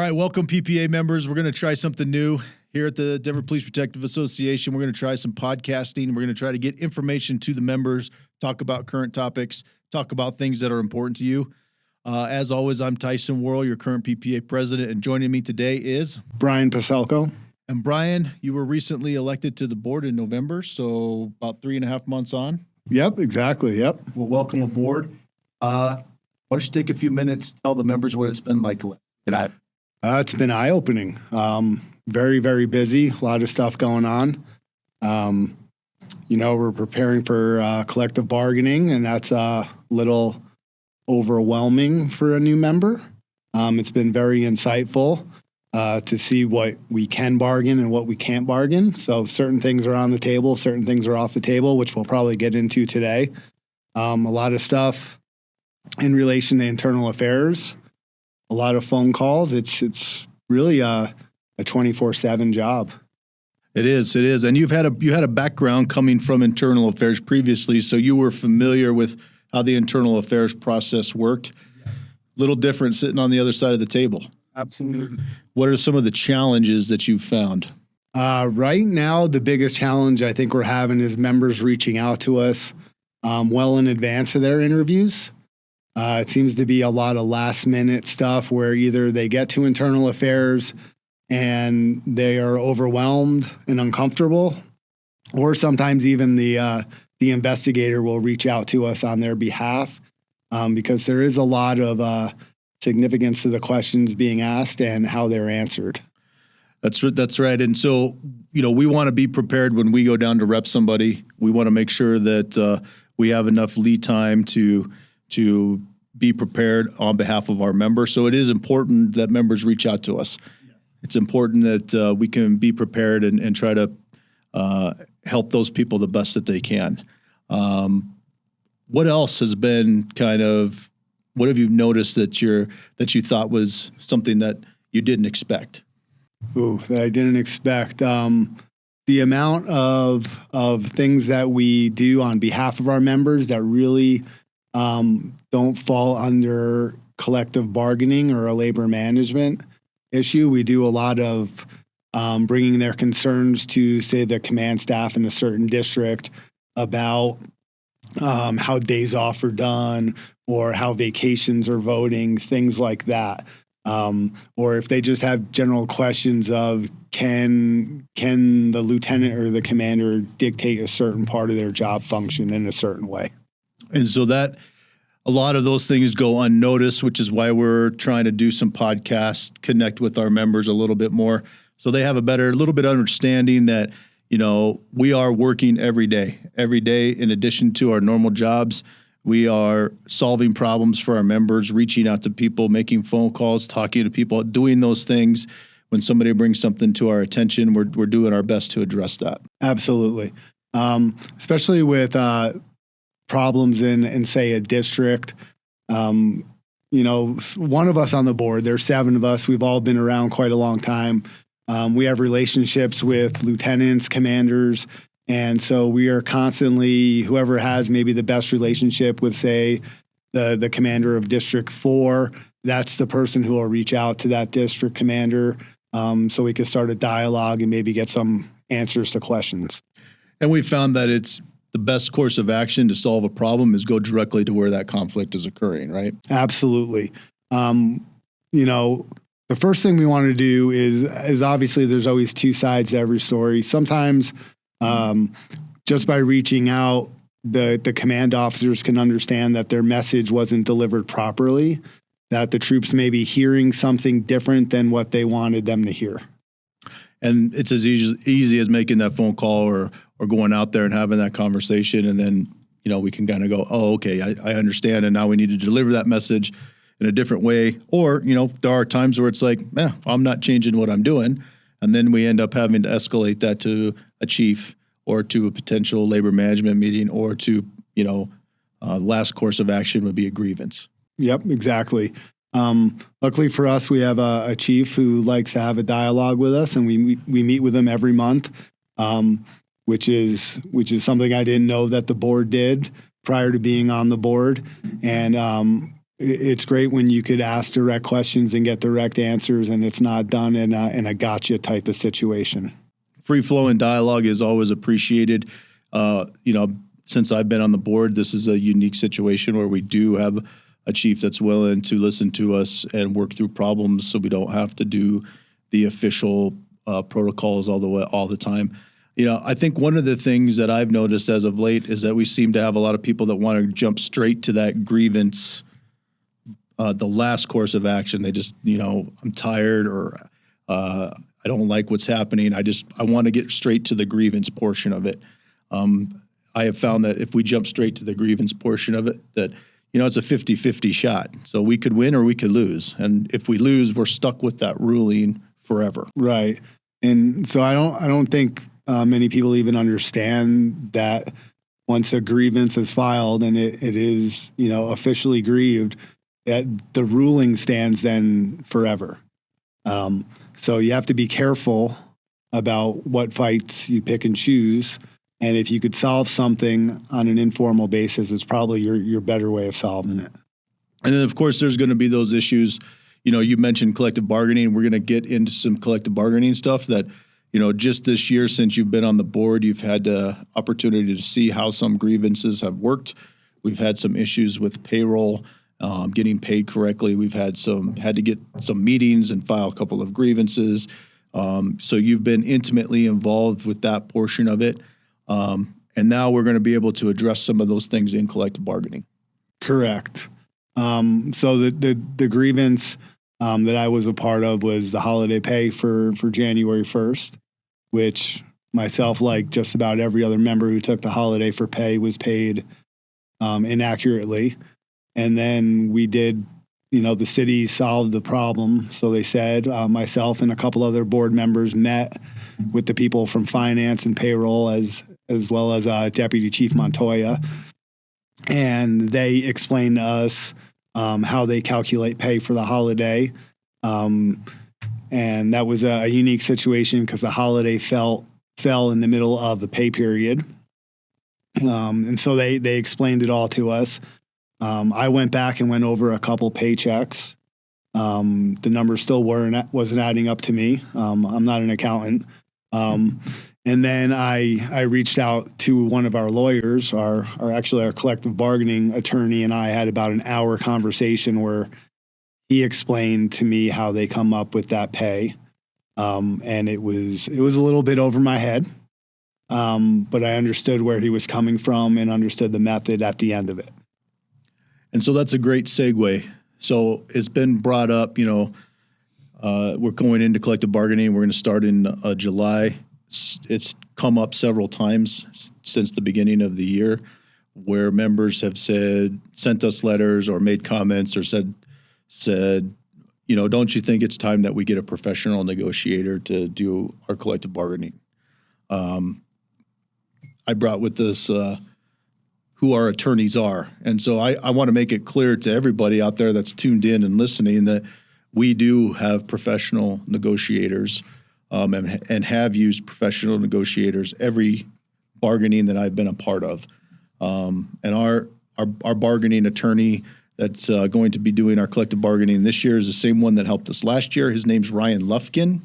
right, welcome PPA members. We're going to try something new here at the Denver Police Protective Association. We're going to try some podcasting. We're going to try to get information to the members, talk about current topics, talk about things that are important to you. As always, I'm Tyson Worrell, your current PPA president, and joining me today is Brian Paselko. And Brian, you were recently elected to the board in November, so about 3.5 months on. Yep, exactly. Yep. Well, welcome aboard. Why don't you take a few minutes, tell the members what it's been like. It's been eye-opening. Very, very busy. A lot of stuff going on. We're preparing for collective bargaining, and that's a little overwhelming for a new member. It's been very insightful to see what we can bargain and what we can't bargain. So certain things are on the table, certain things are off the table, which we'll probably get into today. A lot of stuff in relation to internal affairs, a lot of phone calls. It's really a 24/7 job. It is. And you had a background coming from internal affairs previously, so you were familiar with how the internal affairs process worked. Yes. Little different sitting on the other side of the table. Absolutely. What are some of the challenges that you've found? Right now, the biggest challenge I think we're having is members reaching out to us well in advance of their interviews. It seems to be a lot of last minute stuff where either they get to internal affairs and they are overwhelmed and uncomfortable, or sometimes even the investigator will reach out to us on their behalf because there is a lot of significance to the questions being asked and how they're answered. That's right. And so, we want to be prepared when we go down to rep somebody. We want to make sure that we have enough lead time to be prepared on behalf of our members. So it is important that members reach out to us. Yes. It's important that we can be prepared and try to help those people the best that they can. What else has been what have you noticed that you thought was something that you didn't expect? That I didn't expect. The amount of things that we do on behalf of our members that really don't fall under collective bargaining or a labor management issue. We do a lot of bringing their concerns to, say, the command staff in a certain district about how days off are done or how vacations are voting, things like that. Or if they just have general questions of can the lieutenant or the commander dictate a certain part of their job function in a certain way. And so that a lot of those things go unnoticed, which is why we're trying to do some podcasts, connect with our members a little bit more, so they have a little bit of understanding that, we are working every day. Every day, in addition to our normal jobs, we are solving problems for our members, reaching out to people, making phone calls, talking to people, doing those things. When somebody brings something to our attention, we're doing our best to address that. Absolutely. Especially with problems in say a district. One of us on the board, there's 7 of us. We've all been around quite a long time. We have relationships with lieutenants, commanders, and so we are constantly, whoever has maybe the best relationship with, say, the commander of District 4, that's the person who will reach out to that district commander so we can start a dialogue and maybe get some answers to questions. And we found that it's the best course of action to solve a problem is go directly to where that conflict is occurring, right? Absolutely. The first thing we want to do is obviously there's always 2 sides to every story. Sometimes just by reaching out, the command officers can understand that their message wasn't delivered properly, that the troops may be hearing something different than what they wanted them to hear. And it's as easy as making that phone call or going out there and having that conversation. And then, we can kind of go, oh, okay, I understand. And now we need to deliver that message in a different way. Or, there are times where it's like, I'm not changing what I'm doing. And then we end up having to escalate that to a chief or to a potential labor management meeting or to, last course of action would be a grievance. Yep, exactly. Luckily for us, we have a chief who likes to have a dialogue with us, and we meet with him every month, which is something I didn't know that the board did prior to being on the board. And it's great when you could ask direct questions and get direct answers, and it's not done in a gotcha type of situation. Free flowing dialogue is always appreciated. Since I've been on the board, this is a unique situation where we do have a chief that's willing to listen to us and work through problems, so we don't have to do the official protocols all the time. I think one of the things that I've noticed as of late is that we seem to have a lot of people that want to jump straight to that grievance, the last course of action. They just, I'm tired, or I don't like what's happening. I want to get straight to the grievance portion of it. I have found that if we jump straight to the grievance portion of it, that, it's a 50-50 shot. So we could win or we could lose. And if we lose, we're stuck with that ruling forever. Right. And so I don't think many people even understand that once a grievance is filed and it is, officially grieved, that the ruling stands then forever. So you have to be careful about what fights you pick and choose. And if you could solve something on an informal basis, it's probably your better way of solving it. And then, of course, there's going to be those issues. You mentioned collective bargaining. We're going to get into some collective bargaining stuff that, just this year since you've been on the board, you've had the opportunity to see how some grievances have worked. We've had some issues with payroll, getting paid correctly. We've had to get some meetings and file a couple of grievances. So you've been intimately involved with that portion of it. And now we're going to be able to address some of those things in collective bargaining. Correct. So the grievance that I was a part of was the holiday pay for January 1st, which myself, like just about every other member who took the holiday for pay, was paid inaccurately. And then we did, the city solved the problem. So they said, myself and a couple other board members met with the people from finance and payroll as well as Deputy Chief Montoya. And they explained to us how they calculate pay for the holiday. And that was a unique situation because the holiday fell in the middle of the pay period. And so they explained it all to us. I went back and went over a couple paychecks. The numbers still wasn't adding up to me. I'm not an accountant. And then I reached out to one of our lawyers, our collective bargaining attorney, and I had about an hour conversation where he explained to me how they come up with that pay. And it was a little bit over my head. But I understood where he was coming from and understood the method at the end of it. And so that's a great segue. So it's been brought up, we're going into collective bargaining. We're going to start in July. It's come up several times since the beginning of the year where members have sent us letters or made comments or said, don't you think it's time that we get a professional negotiator to do our collective bargaining? I brought with this who our attorneys are. And so I want to make it clear to everybody out there that's tuned in and listening that we do have professional negotiators and have used professional negotiators every bargaining that I've been a part of. And our bargaining attorney that's going to be doing our collective bargaining this year is the same one that helped us last year. His name's Ryan Lufkin.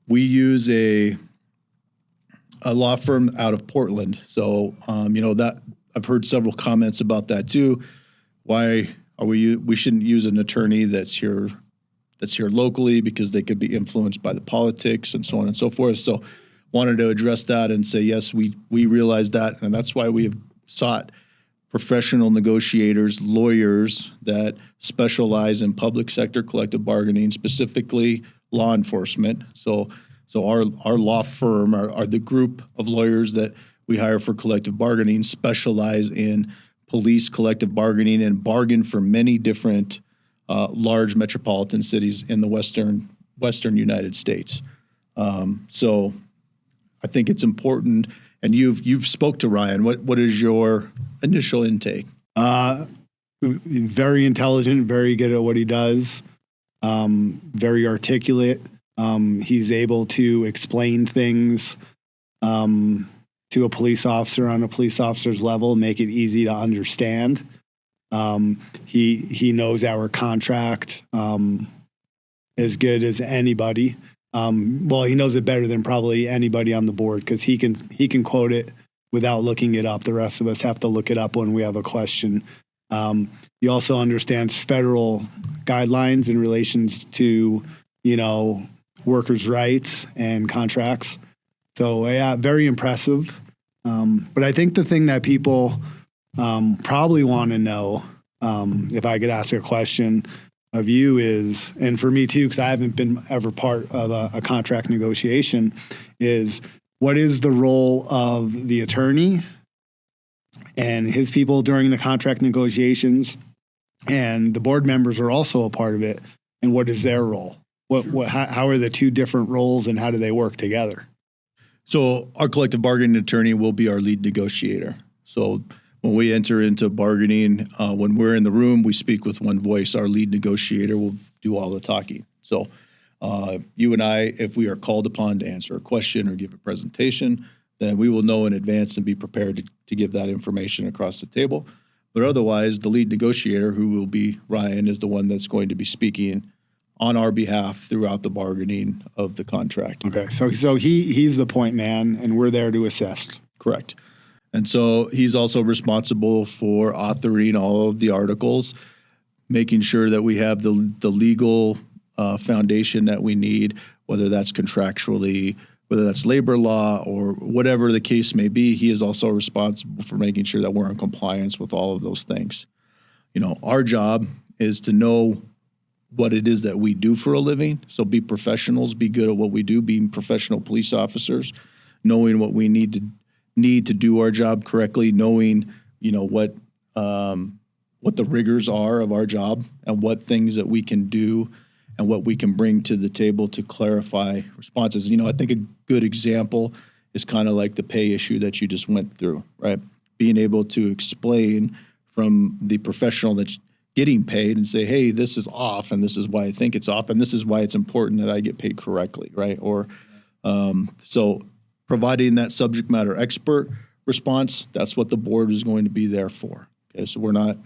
We use a law firm out of Portland. So, that I've heard several comments about that too. Why are we shouldn't use an attorney that's here locally because they could be influenced by the politics and so on and so forth. So wanted to address that and say, yes, we realize that. And that's why we have sought professional negotiators, lawyers that specialize in public sector collective bargaining, specifically law enforcement. So our law firm, are the group of lawyers that we hire for collective bargaining specialize in police collective bargaining and bargain for many different large metropolitan cities in the Western United States. So I think it's important. And you've spoke to Ryan. What is your initial intake? Very intelligent, very good at what he does. Very articulate. He's able to explain things to a police officer on a police officer's level, make it easy to understand. He knows our contract as good as anybody. Well, he knows it better than probably anybody on the board because he can quote it without looking it up. The rest of us have to look it up when we have a question. He also understands federal guidelines in relations to, workers' rights and contracts. So yeah, very impressive. But I think the thing that people probably want to know, if I could ask a question of you is, and for me too, because I haven't been ever part of a contract negotiation, is what is the role of the attorney and his people during the contract negotiations? And the board members are also a part of it. And what is their role? How are the two different roles and how do they work together? So our collective bargaining attorney will be our lead negotiator. So when we enter into bargaining, when we're in the room, we speak with one voice. Our lead negotiator will do all the talking. So you and I, if we are called upon to answer a question or give a presentation, then we will know in advance and be prepared to give that information across the table. But otherwise, the lead negotiator, who will be Ryan, is the one that's going to be speaking on our behalf throughout the bargaining of the contract. Okay, so he's the point man, and we're there to assist. Correct. And so he's also responsible for authoring all of the articles, making sure that we have the legal foundation that we need, whether that's contractually, whether that's labor law, or whatever the case may be. He is also responsible for making sure that we're in compliance with all of those things. Our job is to know what it is that we do for a living. So be professionals, be good at what we do, being professional police officers, knowing what we need to do our job correctly, knowing, what the rigors are of our job and what things that we can do and what we can bring to the table to clarify responses. I think a good example is kind of like the pay issue that you just went through, right? Being able to explain from the professional that's getting paid and say, hey, this is off and this is why I think it's off and this is why it's important that I get paid correctly, right? Or so providing that subject matter expert response, that's what the board is going to be there for. Okay, so we're not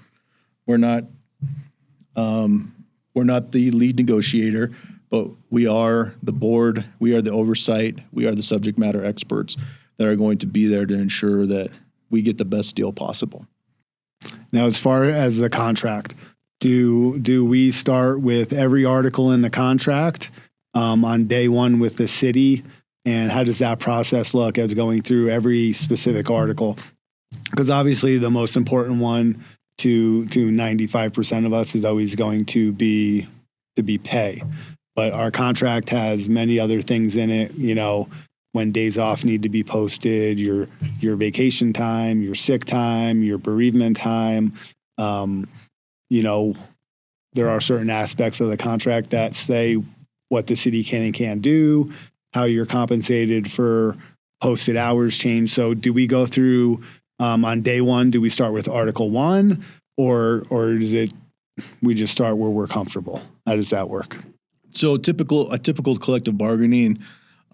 the lead negotiator, but we are the board, we are the oversight, we are the subject matter experts that are going to be there to ensure that we get the best deal possible. Now, as far as the contract, do we start with every article in the contract on day one with the city? And how does that process look as going through every specific article? Because obviously the most important one to 95% of us is always going to be pay. But our contract has many other things in it, when days off need to be posted, your vacation time, your sick time, your bereavement time. There are certain aspects of the contract that say what the city can and can't do, how you're compensated for posted hours change. So do we go through on day one, do we start with Article 1 or is it we just start where we're comfortable? How does that work? So a typical collective bargaining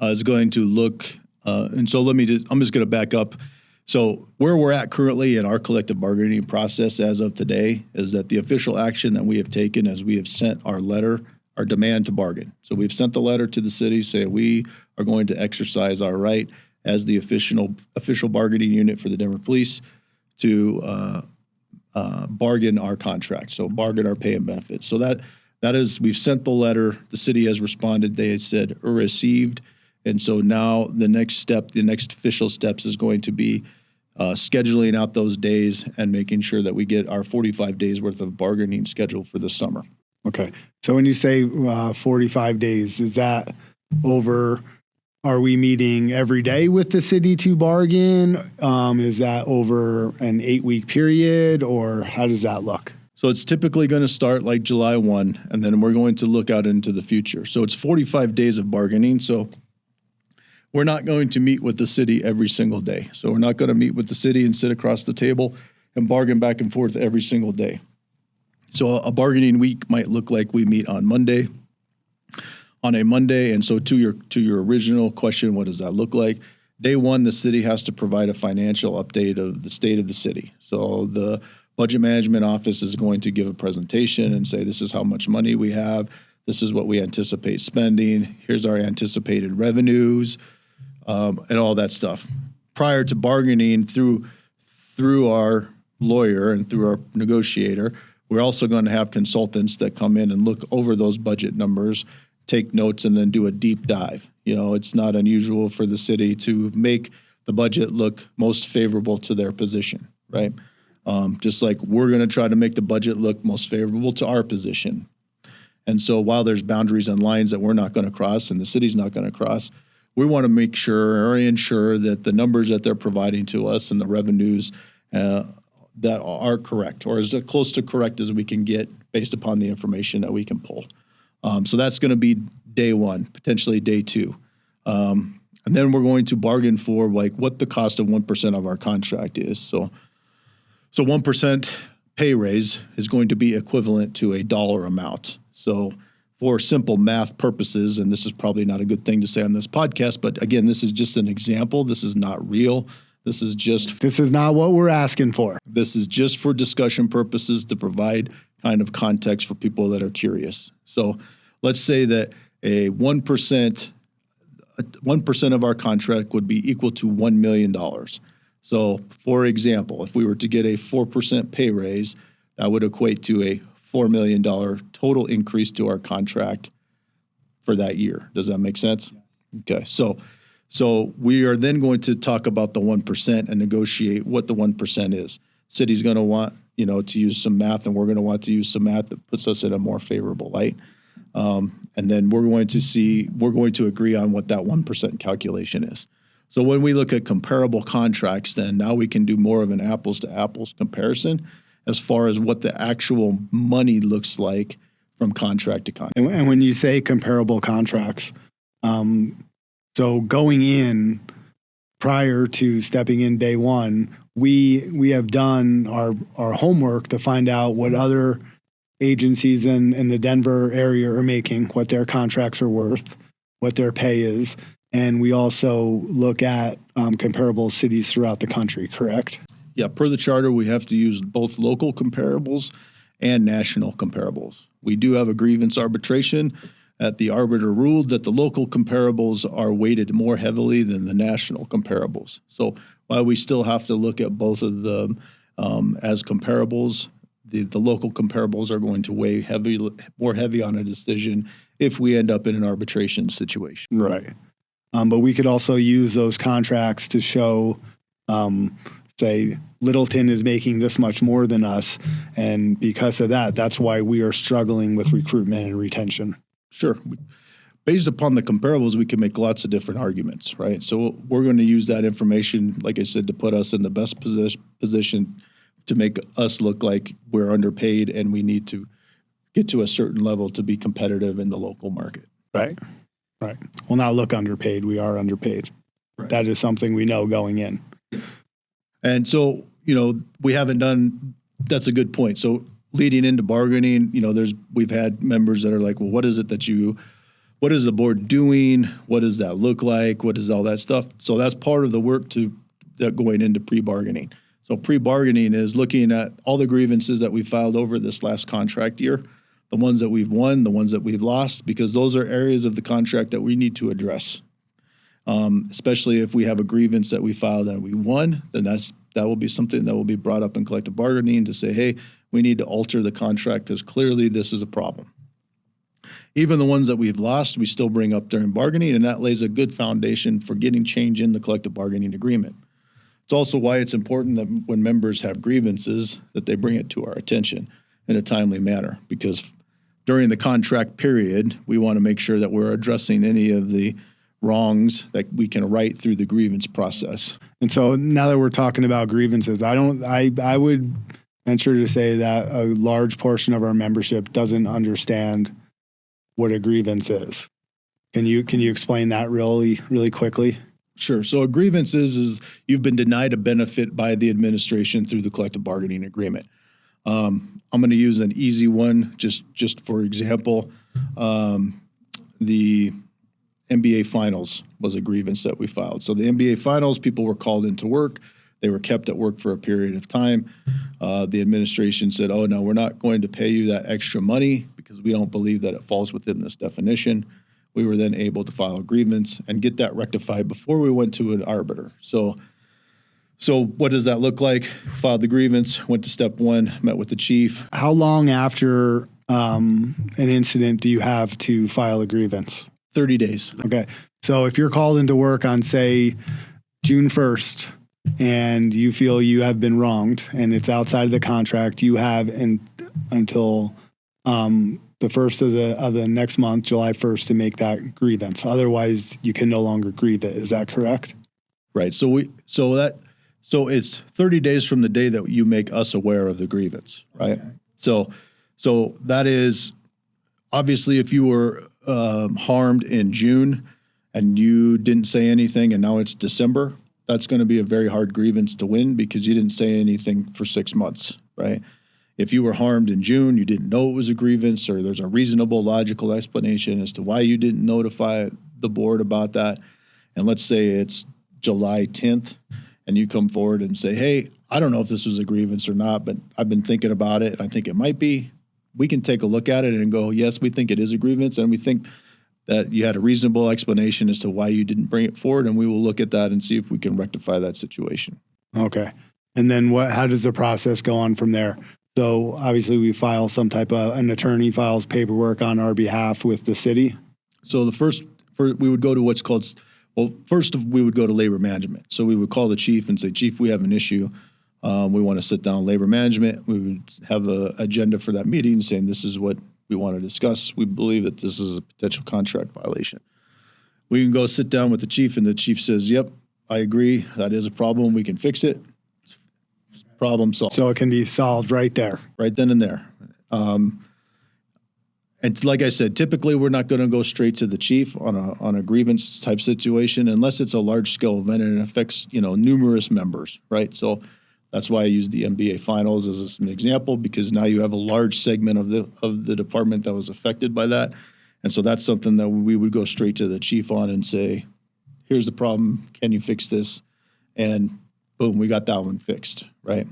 is going to look, and so I'm just going to back up. So where we're at currently in our collective bargaining process as of today is that the official action that we have taken is we have sent our demand to bargain. So we've sent the letter to the city saying we are going to exercise our right as the official bargaining unit for the Denver Police to bargain our contract. So bargain our pay and benefits. So that is, we've sent the letter. The city has responded. They had said received. And so now the next official steps is going to be scheduling out those days and making sure that we get our 45 days worth of bargaining scheduled for the summer. Okay. So when you say 45 days, is that are we meeting every day with the city to bargain? Is that over an 8-week period or how does that look? So it's typically going to start like July 1, and then we're going to look out into the future. So it's 45 days of bargaining. So we're not going to meet with the city every single day. So we're not going to meet with the city and sit across the table and bargain back and forth every single day. So a bargaining week might look like we meet on a Monday. And so to your original question, what does that look like? Day one, the city has to provide a financial update of the state of the city. So the Budget Management Office is going to give a presentation and say, this is how much money we have. This is what we anticipate spending. Here's our anticipated revenues, and all that stuff. Prior to bargaining through our lawyer and through our negotiator, we're also going to have consultants that come in and look over those budget numbers, take notes, and then do a deep dive. It's not unusual for the city to make the budget look most favorable to their position, right? Just like we're going to try to make the budget look most favorable to our position. And so while there's boundaries and lines that we're not going to cross and the city's not going to cross, we want to make sure or ensure that the numbers that they're providing to us and the revenues that are correct, or as close to correct as we can get based upon the information that we can pull. So that's going to be day one, potentially day two. And then we're going to bargain for what the cost of 1% of our contract is. So 1% pay raise is going to be equivalent to a dollar amount. So for simple math purposes, and this is probably not a good thing to say on this podcast, but again, this is just an example. This is not real. This is not what we're asking for. This is just for discussion purposes to provide kind of context for people that are curious. So let's say that a 1% of our contract would be equal to $1 million. So for example, if we were to get a 4% pay raise, that would equate to a $4 million total increase to our contract for that year. Does that make sense? Okay. So we are then going to talk about the 1% and negotiate what the 1% is. City's going to want, to use some math, and we're going to want to use some math that puts us in a more favorable light. And then we're going to agree on what that 1% calculation is. So when we look at comparable contracts, then now we can do more of an apples to apples comparison as far as what the actual money looks like from contract to contract. And when you say comparable contracts, so going in prior to stepping in day one, we have done our homework to find out what other agencies in the Denver area are making, what their contracts are worth, what their pay is. And we also look at comparable cities throughout the country, correct? Yeah, per the charter, we have to use both local comparables and national comparables. We do have a grievance arbitration. The arbiter ruled that the local comparables are weighted more heavily than the national comparables. So while we still have to look at both of them as comparables, the local comparables are going to weigh more heavy on a decision if we end up in an arbitration situation. Right. But we could also use those contracts to show, say, Littleton is making this much more than us, and because of that, that's why we are struggling with recruitment and retention. Sure. Based upon the comparables, we can make lots of different arguments, right? So we're going to use that information, like I said, to put us in the best position to make us look like we're underpaid and we need to get to a certain level to be competitive in the local market. Right. Right. Well, not look underpaid. We are underpaid. Right. That is something we know going in. And so, we haven't done, that's a good point. So leading into bargaining, we've had members that are like, well, what is the board doing? What does that look like? What is all that stuff? So that's part of the work that going into pre-bargaining. So pre-bargaining is looking at all the grievances that we filed over this last contract year, the ones that we've won, the ones that we've lost, because those are areas of the contract that we need to address. Especially if we have a grievance that we filed and we won, then that will be something that will be brought up in collective bargaining to say, hey, we need to alter the contract because clearly this is a problem. Even the ones that we've lost, we still bring up during bargaining, and that lays a good foundation for getting change in the collective bargaining agreement. It's also why it's important that when members have grievances, that they bring it to our attention in a timely manner, because during the contract period, we want to make sure that we're addressing any of the wrongs that we can right through the grievance process. And so now that we're talking about grievances, I would venture to say that a large portion of our membership doesn't understand what a grievance is. Can you explain that really, really quickly? Sure. So a grievance is you've been denied a benefit by the administration through the collective bargaining agreement. I'm going to use an easy one, just for example. The NBA Finals was a grievance that we filed. So the NBA Finals, people were called into work. They were kept at work for a period of time. The administration said, oh, no, we're not going to pay you that extra money because we don't believe that it falls within this definition. We were then able to file a grievance and get that rectified before we went to an arbiter. So what does that look like? Filed the grievance, went to step one, met with the chief. How long after an incident do you have to file a grievance? 30 days. Okay. So if you're called into work on, say, June 1st, and you feel you have been wronged and it's outside of the contract, you have until the first of the next month, July 1st, to make that grievance. Otherwise, you can no longer grieve it. Is that correct? Right. So it's 30 days from the day that you make us aware of the grievance, right? Okay. So that is obviously if you were harmed in June and you didn't say anything and now it's December, that's going to be a very hard grievance to win because you didn't say anything for 6 months, right? If you were harmed in June, you didn't know it was a grievance, or there's a reasonable, logical explanation as to why you didn't notify the board about that. And let's say it's July 10th and you come forward and say, hey, I don't know if this was a grievance or not, but I've been thinking about it and I think it might be. We can take a look at it and go, yes, we think it is a grievance, and we think that you had a reasonable explanation as to why you didn't bring it forward, and we will look at that and see if we can rectify that situation. Okay. And then how does the process go on from there? So obviously we file an attorney files paperwork on our behalf with the city. So we would go to what's called, first we would go to labor management. So we would call the chief and say, Chief, we have an issue. We want to sit down with labor management. We would have an agenda for that meeting saying this is what we want to discuss. We believe that this is a potential contract violation. We can go sit down with the chief and the chief says, yep, I agree. That is a problem. We can fix it. Problem solved. So it can be solved right there. Right then and there. And like I said, typically we're not going to go straight to the chief on a grievance type situation unless it's a large scale event and it affects, numerous members, right? So that's why I use the MBA finals as an example, because now you have a large segment of the department that was affected by that. And so that's something that we would go straight to the chief on and say, here's the problem. Can you fix this? And boom, we got that one fixed, right?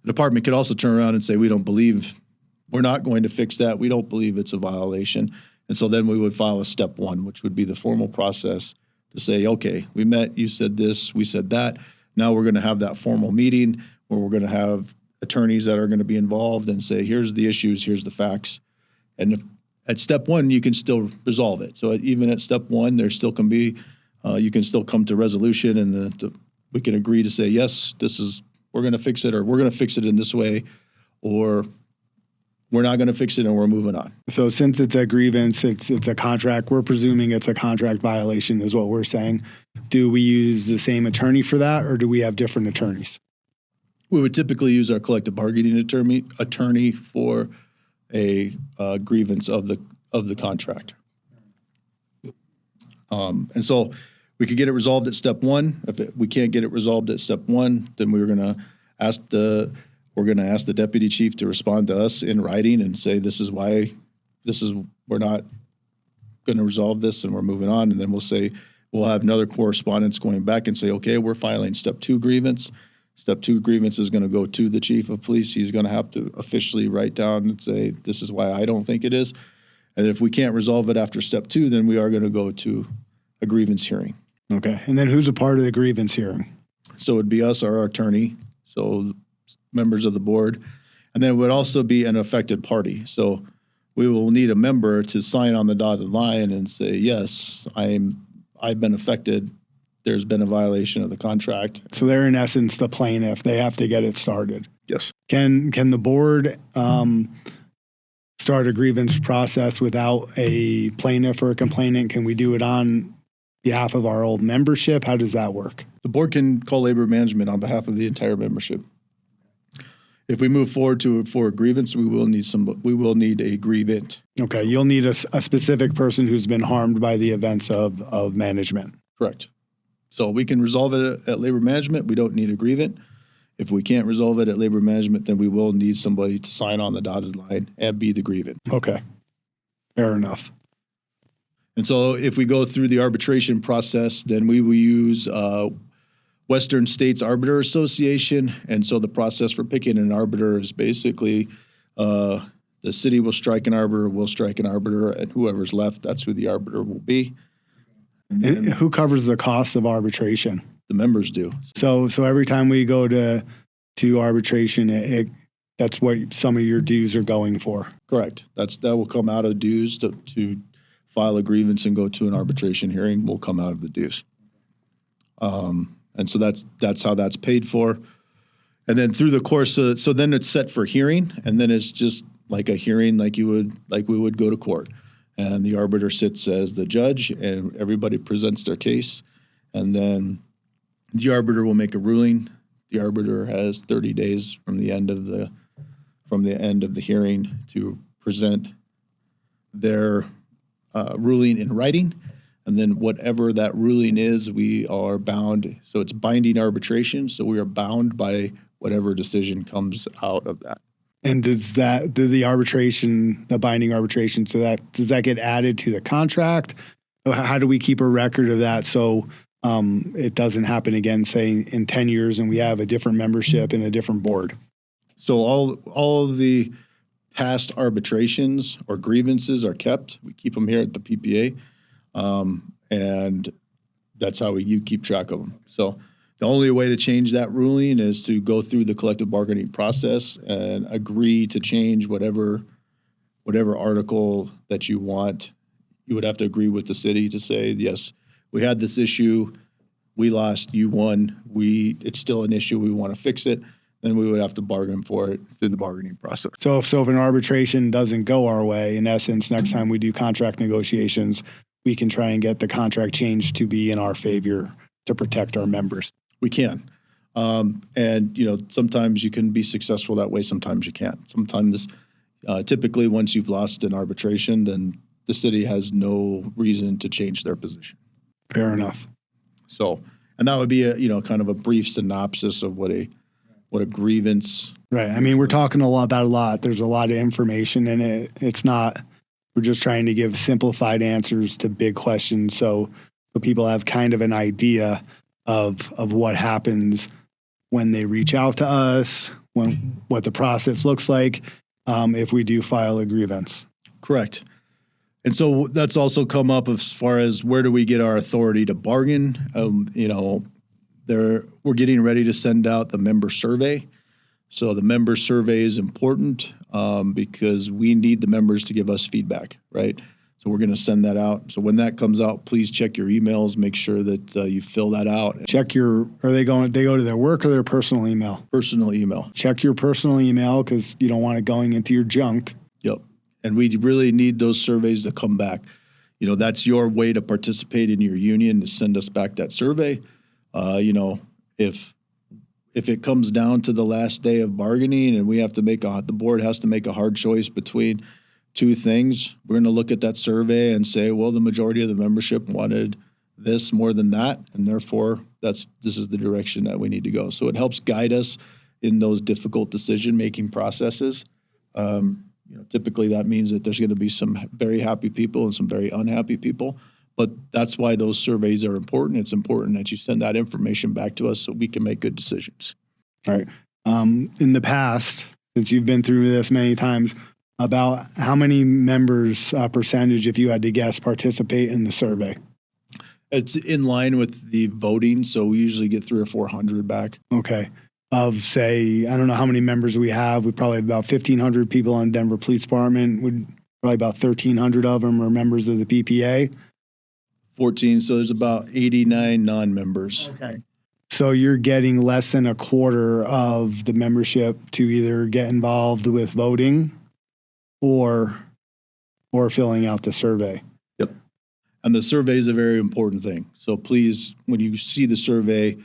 The department could also turn around and say, we're not going to fix that. We don't believe it's a violation. And so then we would file a step one, which would be the formal process to say, okay, we met, you said this, we said that. Now we're going to have that formal meeting where we're going to have attorneys that are going to be involved and say, here's the issues, here's the facts. And if at step one, you can still resolve it. So even at step one, there still can be, you can still come to resolution and we can agree to say, yes, we're going to fix it, or we're going to fix it in this way, or we're not going to fix it and we're moving on. So since it's a grievance, it's a contract, we're presuming it's a contract violation is what we're saying. Do we use the same attorney for that, or do we have different attorneys? We would typically use our collective bargaining attorney for a grievance of the contract. And so we could get it resolved at step one. If we can't get it resolved at step one, then we're going to ask the deputy chief to respond to us in writing and say, we're not going to resolve this and we're moving on. And then we'll have another correspondence going back and say, okay, we're filing step two grievance. Step two grievance is going to go to the chief of police. He's going to have to officially write down and say, this is why I don't think it is. And if we can't resolve it after step two, then we are going to go to a grievance hearing. Okay. And then who's a part of the grievance hearing? So it'd be us, our attorney, so members of the board, and then it would also be an affected party. So we will need a member to sign on the dotted line and say, yes, I've been affected. There's been a violation of the contract. So they're in essence the plaintiff. They have to get it started. Yes. Can the board start a grievance process without a plaintiff or a complainant? Can we do it on behalf of our old membership? How does that work? The board can call labor management on behalf of the entire membership. If we move forward for a grievance, we will need a grievant. Okay, you'll need a specific person who's been harmed by the events of management. Correct. So we can resolve it at labor management. We don't need a grievant. If we can't resolve it at labor management, then we will need somebody to sign on the dotted line and be the grievant. Okay, fair enough. And so if we go through the arbitration process, then we will use Western States Arbiter Association. And so the process for picking an arbiter is basically the city will strike an arbiter, we'll strike an arbiter, and whoever's left, that's who the arbiter will be. And who covers the cost of arbitration? The members do. So every time we go to arbitration, that's what some of your dues are going for. Correct. That will come out of dues to file a grievance and go to an arbitration hearing will come out of the dues. And so that's how that's paid for. And then through the course of, so then it's set for hearing, and then it's just like a hearing like we would go to court. And the arbiter sits as the judge and everybody presents their case. And then the arbiter will make a ruling. The arbiter has 30 days from the end of the hearing to present their ruling in writing. And then whatever that ruling is, we are bound. So it's binding arbitration. So we are bound by whatever decision comes out of that. And does the arbitration, the binding arbitration, does that get added to the contract? Or how do we keep a record of that so it doesn't happen again, say in 10 years and we have a different membership and a different board? So all of the past arbitrations or grievances are kept. We keep them here at the PPA, and that's how you keep track of them. So the only way to change that ruling is to go through the collective bargaining process and agree to change whatever article that you want. You would have to agree with the city to say, yes, we had this issue, we lost, you won, it's still an issue, we want to fix it. Then we would have to bargain for it through the bargaining process. So if an arbitration doesn't go our way, in essence, next time we do contract negotiations, we can try and get the contract changed to be in our favor to protect our members. We can. And, sometimes you can be successful that way. Sometimes you can't. Sometimes, typically, once you've lost an arbitration, then the city has no reason to change their position. Fair enough. So, and that would be kind of a brief synopsis of what a grievance. Right. I mean, we're talking about a lot. There's a lot of information in it. It's not, we're just trying to give simplified answers to big questions so people have kind of an idea of what happens when they reach out to us, what the process looks like if we do file a grievance. Correct. And so that's also come up as far as where do we get our authority to bargain? We're getting ready to send out the member survey. So the member survey is important because we need the members to give us feedback, right? So we're going to send that out. So when that comes out, please check your emails. Make sure that you fill that out. They go to their work or their personal email? Personal email. Check your personal email because you don't want it going into your junk. Yep. And we really need those surveys to come back. That's your way to participate in your union, to send us back that survey. If it comes down to the last day of bargaining and we have to the board has to make a hard choice between two things, we're going to look at that survey and say, well, the majority of the membership wanted this more than that, and therefore this is the direction that we need to go. So it helps guide us in those difficult decision-making processes. Typically that means that there's going to be some very happy people and some very unhappy people, but that's why those surveys are important. It's important that you send that information back to us so we can make good decisions. All right. In the past, since you've been through this many times, about how many members percentage, if you had to guess, participate in the survey? It's in line with the voting, so we usually get 300 or 400 back. Okay. Of, say, I don't know how many members we have. We probably have about 1,500 people on Denver Police Department. Probably about 1,300 of them are members of the PPA. 14, so there's about 89 non-members. Okay. So you're getting less than a quarter of the membership to either get involved with voting or filling out the survey. Yep. And the survey is a very important thing. So please, when you see the survey,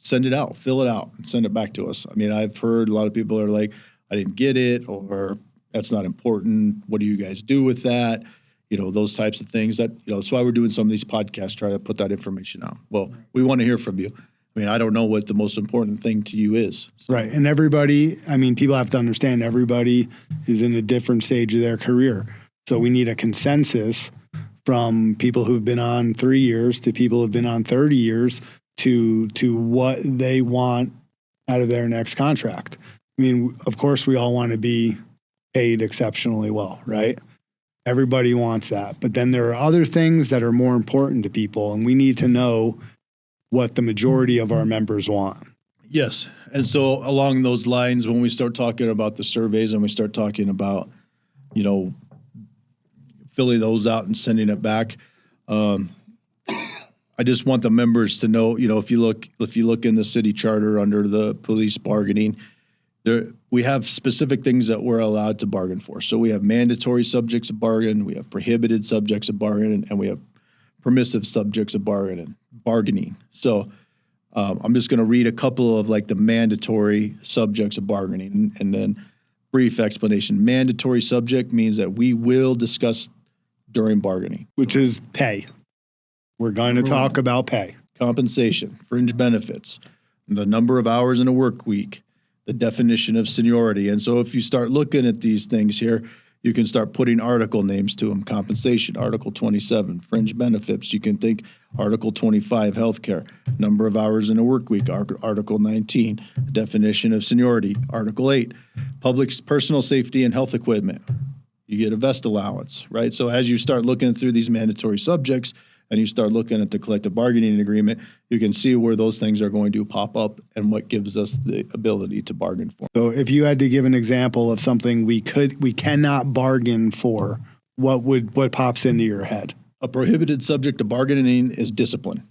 send it out, fill it out, and send it back to us. I mean, I've heard a lot of people are like, I didn't get it, or that's not important. What do you guys do with that? Those types of things. That's why we're doing some of these podcasts, try to put that information out. Well, we want to hear from you. I mean, I don't know what the most important thing to you is. So. Right. And people have to understand everybody is in a different stage of their career. So we need a consensus from people who've been on 3 years to people who've been on 30 years to what they want out of their next contract. I mean, of course, we all want to be paid exceptionally well, right? Everybody wants that. But then there are other things that are more important to people, and we need to know what the majority of our members want. Yes. And so along those lines, when we start talking about the surveys and we start talking about, you know, filling those out and sending it back, I just want the members to know, you know, if you look in the city charter under the police bargaining, we have specific things that we're allowed to bargain for. So we have mandatory subjects of bargain, we have prohibited subjects of bargain, and we have permissive subjects of bargaining. So I'm just going to read a couple of like the mandatory subjects of bargaining and then brief explanation. Mandatory subject means that we will discuss during bargaining. Which is pay. We're going to talk about pay. Compensation, fringe benefits, the number of hours in a work week, the definition of seniority. And so if you start looking at these things here, you can start putting article names to them. Compensation, Article 27. Fringe benefits, you can think Article 25, healthcare. Number of hours in a work week, Article 19. Definition of seniority, Article 8. Public personal safety and health equipment. You get a vest allowance, right? So as you start looking through these mandatory subjects, and you start looking at the collective bargaining agreement, you can see where those things are going to pop up and what gives us the ability to bargain for. So if you had to give an example of something we cannot bargain for, what pops into your head? A prohibited subject of bargaining is discipline.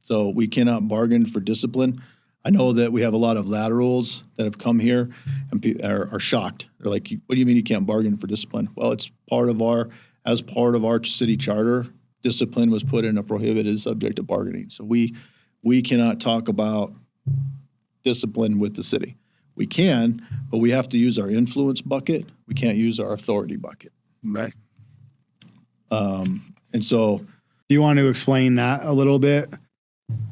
So we cannot bargain for discipline. I know that we have a lot of laterals that have come here and are shocked. They're like, what do you mean you can't bargain for discipline? Well, it's as part of our city charter, discipline was put in a prohibited subject of bargaining. So we cannot talk about discipline with the city. We can, but we have to use our influence bucket. We can't use our authority bucket. Right. And so, Do you want to explain that a little bit?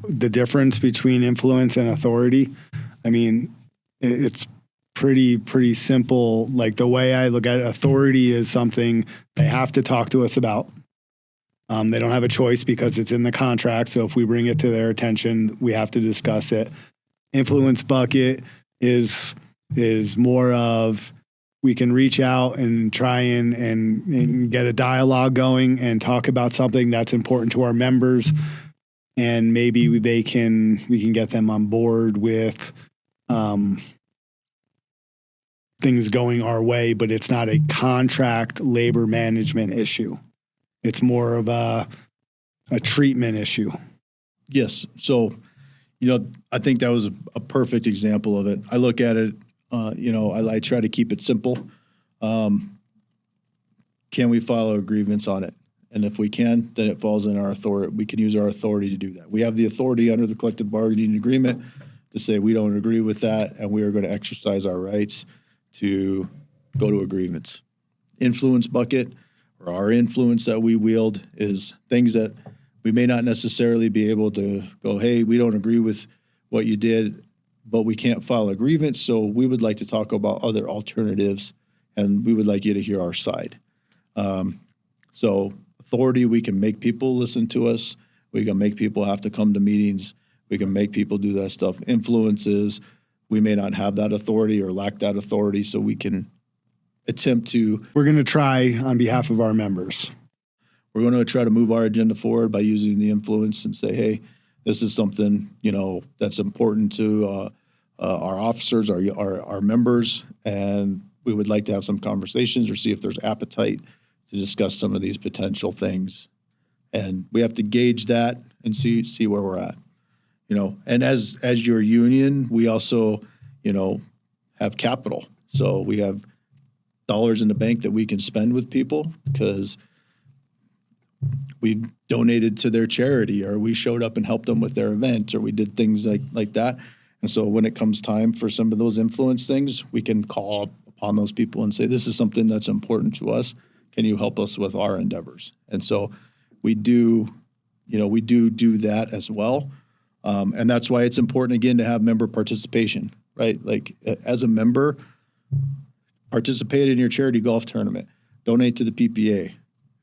The difference between influence and authority? I mean, it's pretty simple. Like the way I look at it, authority is something they have to talk to us about. They don't have a choice because it's in the contract. So if we bring it to their attention, we have to discuss it. Influence bucket is more of we can reach out and try and get a dialogue going and talk about something that's important to our members. And maybe we can get them on board with things going our way, but it's not a contract labor management issue. It's more of a treatment issue. yes. So, you know, I think that was a perfect example of it. I look at it, you know, I try to keep it simple. Can we file a grievance on it? And if we can, then it falls in our authority. We can use our authority to do that. We have the authority under the collective bargaining agreement to say we don't agree with that, and we are going to exercise our rights to go to a grievance. Influence bucket, or our influence that we wield, is things that we may not necessarily be able to go, hey, we don't agree with what you did, but we can't file a grievance, so we would like to talk about other alternatives, and we would like you to hear our side. So authority, we can make people listen to us. We can make people have to come to meetings. We can make people do that stuff. Influences, we may not have that authority or lack that authority, so we can attempt to. We're going to try on behalf of our members. We're going to try to move our agenda forward by using the influence and say, hey, this is something, you know, that's important to our officers, our members, and we would like to have some conversations or see if there's appetite to discuss some of these potential things. And we have to gauge that and see where we're at. You know, and as your union, we also, you know, have capital. So we have dollars in the bank that we can spend with people because we donated to their charity, or we showed up and helped them with their event, or we did things like that. And so when it comes time for some of those influence things, we can call upon those people and say, this is something that's important to us. Can you help us with our endeavors? And so we do that as well. And that's why it's important, again, to have member participation, right? Like as a member, participate in your charity golf tournament, donate to the PPA,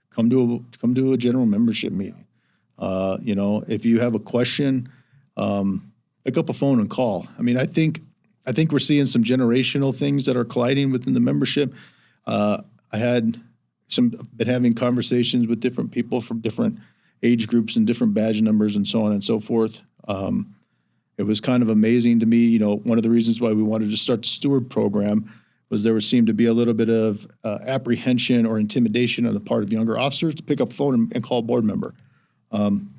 come to a general membership meeting. You know, if you have a question pick up a phone and call. I mean, I think we're seeing some generational things that are colliding within the membership. I had been having conversations with different people from different age groups and different badge numbers and so on and so forth. It was kind of amazing to me. You know, one of the reasons why we wanted to start the steward program was there seemed to be a little bit of apprehension or intimidation on the part of younger officers to pick up a phone and call a board member.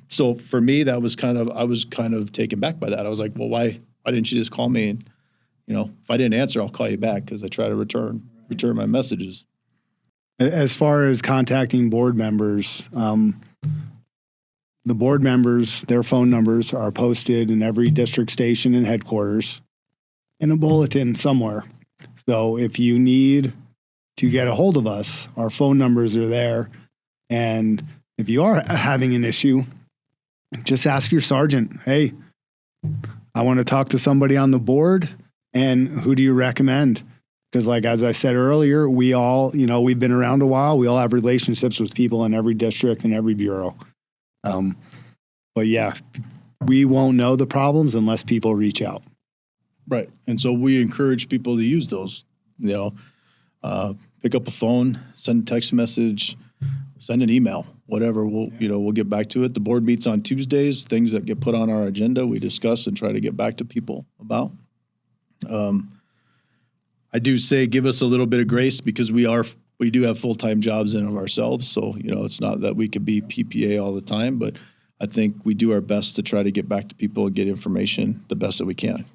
So for me, I was kind of taken back by that. I was like, well, why didn't you just call me? And, you know, if I didn't answer, I'll call you back, because I try to return my messages. As far as contacting board members, the board members, their phone numbers are posted in every district station and headquarters in a bulletin somewhere. So if you need to get a hold of us, our phone numbers are there. And if you are having an issue, just ask your sergeant, hey, I want to talk to somebody on the board, and who do you recommend? Because like, as I said earlier, we all, you know, we've been around a while. We all have relationships with people in every district and every bureau. But yeah, we won't know the problems unless people reach out. Right. And so we encourage people to use those, you know, pick up a phone, send a text message, send an email, whatever. We'll get back to it. The board meets on Tuesdays. Things that get put on our agenda, we discuss and try to get back to people about. I do say give us a little bit of grace, because we do have full-time jobs in of ourselves. So, you know, it's not that we could be PPA all the time, but I think we do our best to try to get back to people and get information the best that we can.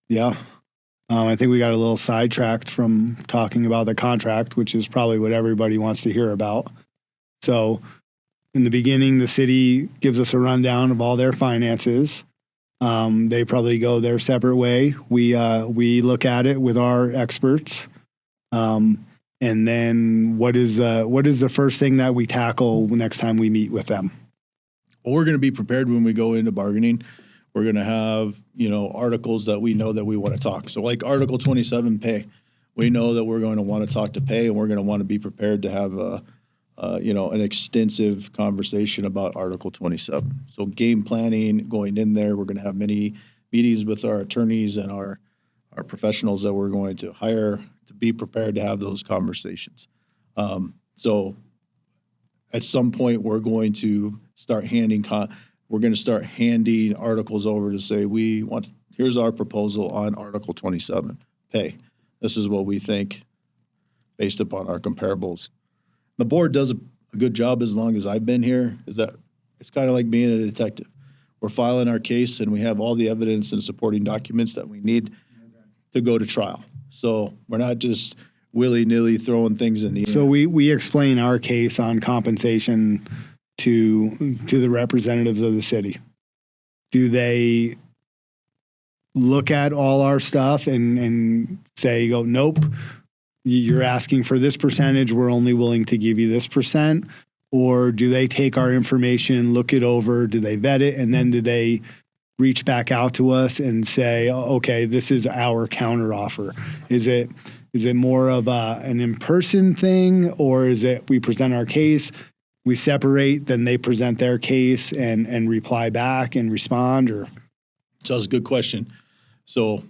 Yeah. I think we got a little sidetracked from talking about the contract, which is probably what everybody wants to hear about. So in the beginning, the city gives us a rundown of all their finances. They probably go their separate way. We look at it with our experts. And then what is the first thing that we tackle next time we meet with them? Well, we're going to be prepared when we go into bargaining. We're going to have, you know, articles that we know that we want to talk. So like Article 27 pay, we know that we're going to want to talk to pay, and we're going to want to be prepared to have an extensive conversation about Article 27. So game planning going in there, we're going to have many meetings with our attorneys and our professionals that we're going to hire to be prepared to have those conversations. So at some point, we're going to start handing articles over to say, here's our proposal on Article 27 pay. This is what we think based upon our comparables. The board does a good job as long as I've been here. Is that it's kind of like being a detective. We're filing our case, and we have all the evidence and supporting documents that we need to go to trial. So we're not just willy-nilly throwing things in the air. So we explain our case on compensation to the representatives of the city. Do they look at all our stuff and say, nope, you're asking for this percentage, we're only willing to give you this percent? Or do they take our information, look it over, do they vet it, and then do they reach back out to us and say, okay, this is our counteroffer? Is it more of an in-person thing, or is it we present our case, we separate, then they present their case and reply back and respond? Or So that's a good question. So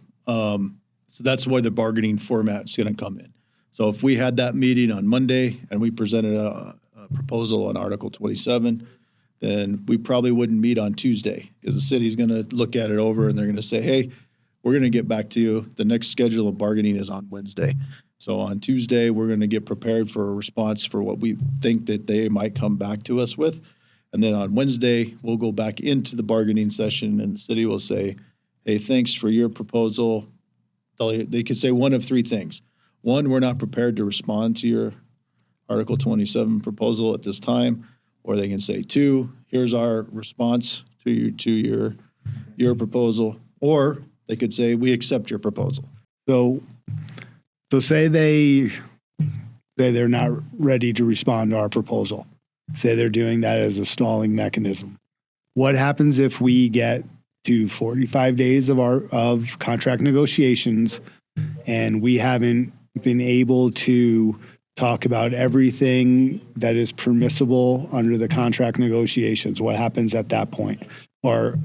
that's where the bargaining format is going to come in. So if we had that meeting on Monday and we presented a proposal on Article 27, then we probably wouldn't meet on Tuesday, because the city's going to look at it over and they're going to say, hey, we're going to get back to you. The next schedule of bargaining is on Wednesday. So on Tuesday, we're going to get prepared for a response for what we think that they might come back to us with. And then on Wednesday, we'll go back into the bargaining session, and the city will say, hey, thanks for your proposal. They could say one of three things. One, we're not prepared to respond to your Article 27 proposal at this time. Or they can say, two, here's our response to your proposal. Or they could say, we accept your proposal. So say they're not ready to respond to our proposal. Say they're doing that as a stalling mechanism. What happens if we get to 45 days of contract negotiations and we haven't been able to talk about everything that is permissible under the contract negotiations? What happens at that point? Or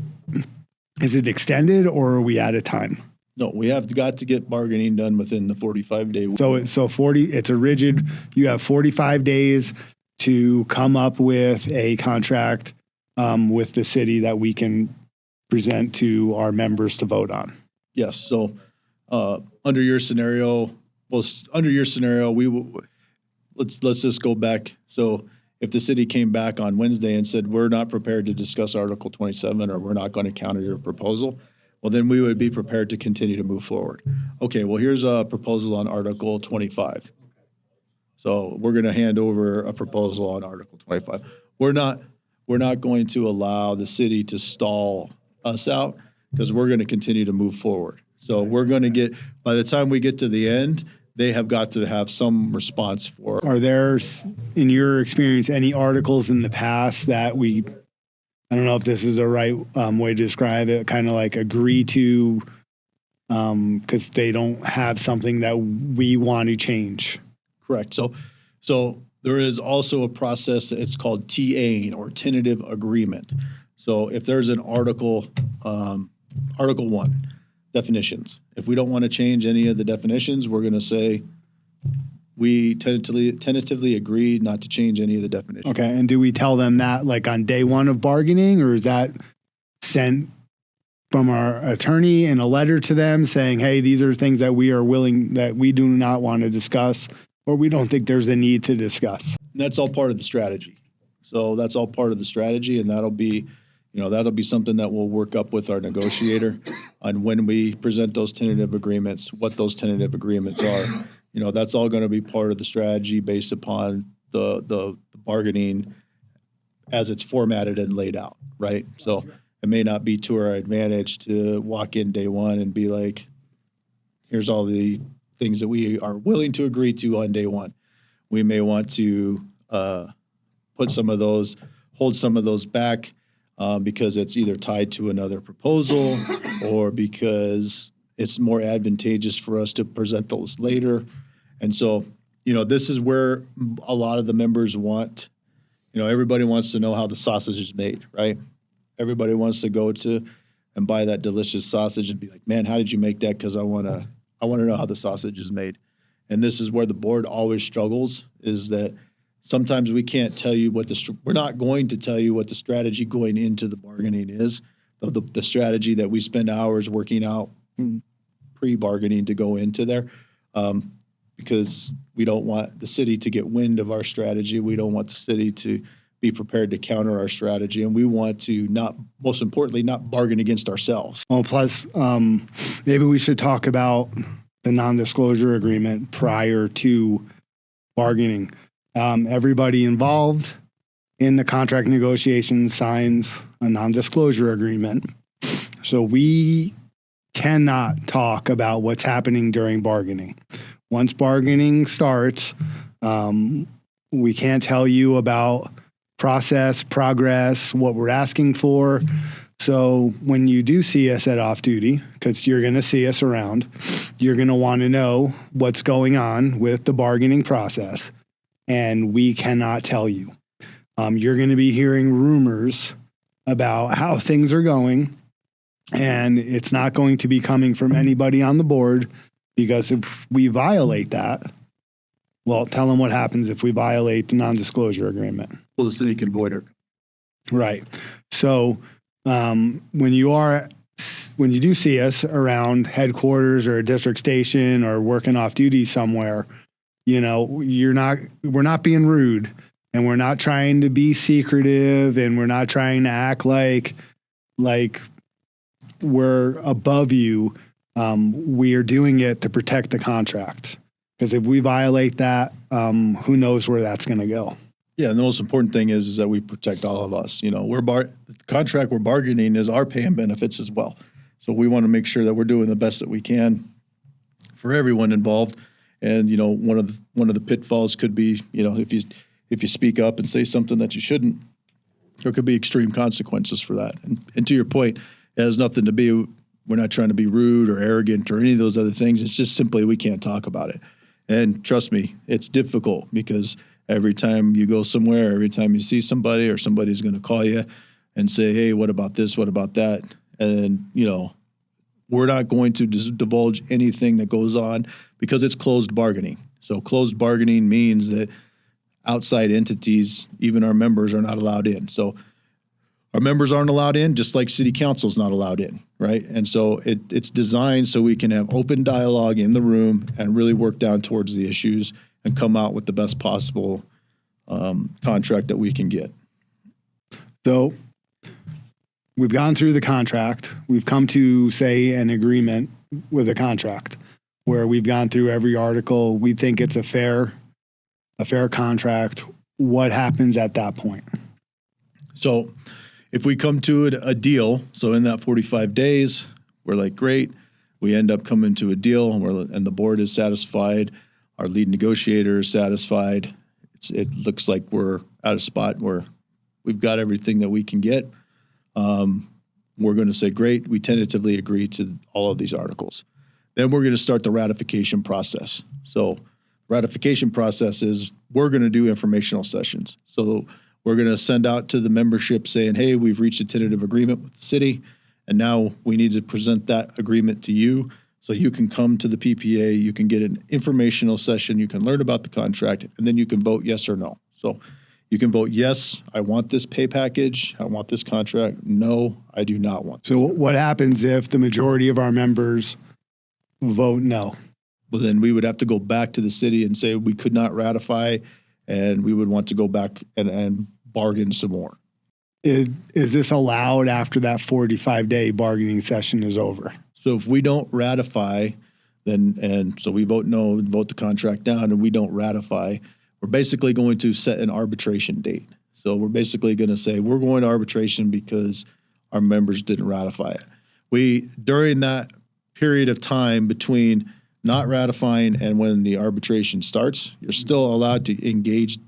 Is it extended or are we out of time? No, we have got to get bargaining done within the 45-day. So 40, it's a rigid, you have 45 days to come up with a contract with the city that we can present to our members to vote on. Yes. So under your scenario, we will, let's just go back. So if the city came back on Wednesday and said, we're not prepared to discuss Article 27, or we're not going to counter your proposal, well, then we would be prepared to continue to move forward. Okay, well, here's a proposal on Article 25. So we're going to hand over a proposal on Article 25. We're not going to allow the city to stall us out, because we're going to continue to move forward. So we're going to get, by the time we get to the end, they have got to have some response for. Are there, in your experience, any articles in the past that we, I don't know if this is the right way to describe it, kind of like agree to, because they don't have something that we want to change? Correct. So there is also a process, it's called TAing, or tentative agreement. So if there's an Article 1, definitions, if we don't want to change any of the definitions, we're going to say we tentatively agree not to change any of the definitions. Okay, and do we tell them that like on day one of bargaining, or is that sent from our attorney in a letter to them saying, hey, these are things that we are willing, that we do not want to discuss, or we don't think there's a need to discuss? And that's all part of the strategy. So that's all part of the strategy, and that'll be something that we'll work up with our negotiator on when we present those tentative agreements, what those tentative agreements are. That's all going to be part of the strategy based upon the bargaining as it's formatted and laid out, right? So it may not be to our advantage to walk in day one and be like, here's all the things that we are willing to agree to on day one. We may want to hold some of those back because it's either tied to another proposal or because it's more advantageous for us to present those later. And so, this is where a lot of the members want, everybody wants to know how the sausage is made, right? Everybody wants to go to and buy that delicious sausage and be like, man, how did you make that? Because I want to know how the sausage is made. And this is where the board always struggles, is that sometimes we can't tell you we're not going to tell you what the strategy going into the bargaining is, the strategy that we spend hours working out pre-bargaining to go into there, because we don't want the city to get wind of our strategy. We don't want the city to be prepared to counter our strategy. And we want to most importantly, not bargain against ourselves. Well, plus, maybe we should talk about the non-disclosure agreement prior to bargaining. Everybody involved in the contract negotiations signs a non-disclosure agreement. So we cannot talk about what's happening during bargaining. Once bargaining starts, we can't tell you about process, progress, what we're asking for. So when you do see us at off duty, because you're going to see us around, you're going to want to know what's going on with the bargaining process. And we cannot tell you. You're going to be hearing rumors about how things are going, and it's not going to be coming from anybody on the board, because if we violate that, well, tell them what happens if we violate the non-disclosure agreement. Well, the city can void it. Right. So when you do see us around headquarters or a district station or working off duty somewhere, we're not being rude, and we're not trying to be secretive, and we're not trying to act like we're above you. We are doing it to protect the contract, because if we violate that, who knows where that's going to go. Yeah, and the most important thing is that we protect all of us. The contract we're bargaining is our pay and benefits as well. So we want to make sure that we're doing the best that we can for everyone involved. And one of the pitfalls could be, if you speak up and say something that you shouldn't, there could be extreme consequences for that. And to your point, it has nothing to be. We're not trying to be rude or arrogant or any of those other things. It's just simply we can't talk about it. And trust me, it's difficult, because every time you go somewhere, every time you see somebody, or somebody's going to call you and say, hey, what about this? What about that? And, we're not going to divulge anything that goes on because it's closed bargaining. So closed bargaining means that outside entities, even our members, are not allowed in. So our members aren't allowed in, just like city council's not allowed in, right? And so it's designed so we can have open dialogue in the room and really work down towards the issues and come out with the best possible contract that we can get. So we've gone through the contract. We've come to, say, an agreement with a contract where we've gone through every article. We think it's a fair contract. What happens at that point? So if we come to a deal, so in that 45 days, we're like, great. We end up coming to a deal and the board is satisfied. Our lead negotiator is satisfied. It looks like we're at a spot where we've got everything that we can get. We're going to say, great, we tentatively agree to all of these articles. Then we're going to start the ratification process. So ratification process is we're going to do informational sessions. So we're going to send out to the membership saying, hey, we've reached a tentative agreement with the city, and now we need to present that agreement to you so you can come to the PPA, you can get an informational session, you can learn about the contract, and then you can vote yes or no. So you can vote yes, I want this pay package, I want this contract. No, I do not want. So what happens if the majority of our members vote no? Well, then we would have to go back to the city and say we could not ratify, and we would want to go back and bargain some more. Is this allowed after that 45-day bargaining session is over? So if we don't ratify, so we vote no and vote the contract down and we don't ratify, we're basically going to set an arbitration date. So we're basically going to say we're going to arbitration because our members didn't ratify it. During that period of time between not ratifying and when the arbitration starts, you're still allowed to engage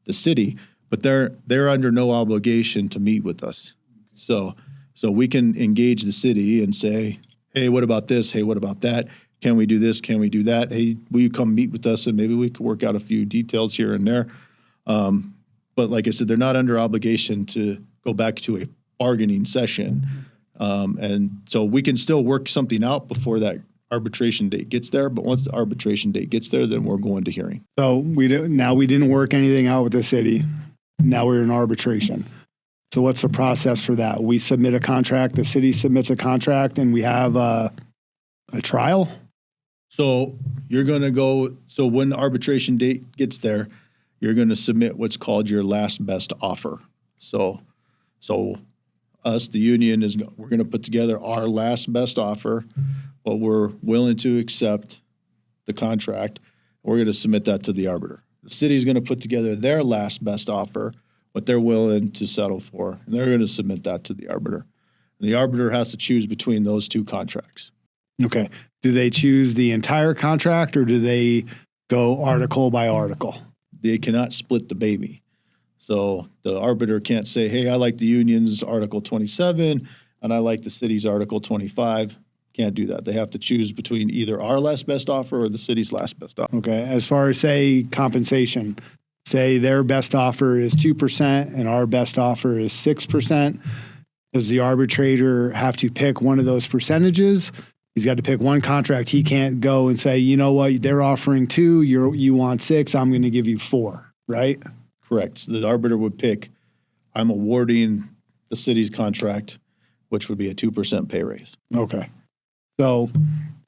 the city, but they're under no obligation to meet with us. So we can engage the city and say, hey, what about this? Hey, what about that? Can we do this? Can we do that? Hey, will you come meet with us and maybe we could work out a few details here and there. But like I said, they're not under obligation to go back to a bargaining session. And so we can still work something out before that arbitration date gets there. But once the arbitration date gets there, then we're going to hearing. So we didn't work anything out with the city. Now we're in arbitration. So what's the process for that? We submit a contract, the city submits a contract, and we have a trial? So you're going to go, so when the arbitration date gets there, you're going to submit what's called your last best offer. So us, the union, we're going to put together our last best offer, what we're willing to accept the contract. We're going to submit that to the arbiter. The city's going to put together their last best offer, what they're willing to settle for, and they're going to submit that to the arbiter. And the arbiter has to choose between those two contracts. Okay. Do they choose the entire contract or do they go article by article? They cannot split the baby. So the arbiter can't say, hey, I like the union's Article 27 and I like the city's Article 25. Can't do that. They have to choose between either our last best offer or the city's last best offer. Okay. As far as, say, compensation, say their best offer is 2% and our best offer is 6%. Does the arbitrator have to pick one of those percentages? He's got to pick one contract. He can't go and say, you know what, they're offering 2, you want 6, I'm going to give you 4, right? Correct. So the arbiter would pick, I'm awarding the city's contract, which would be a 2% pay raise. Okay. So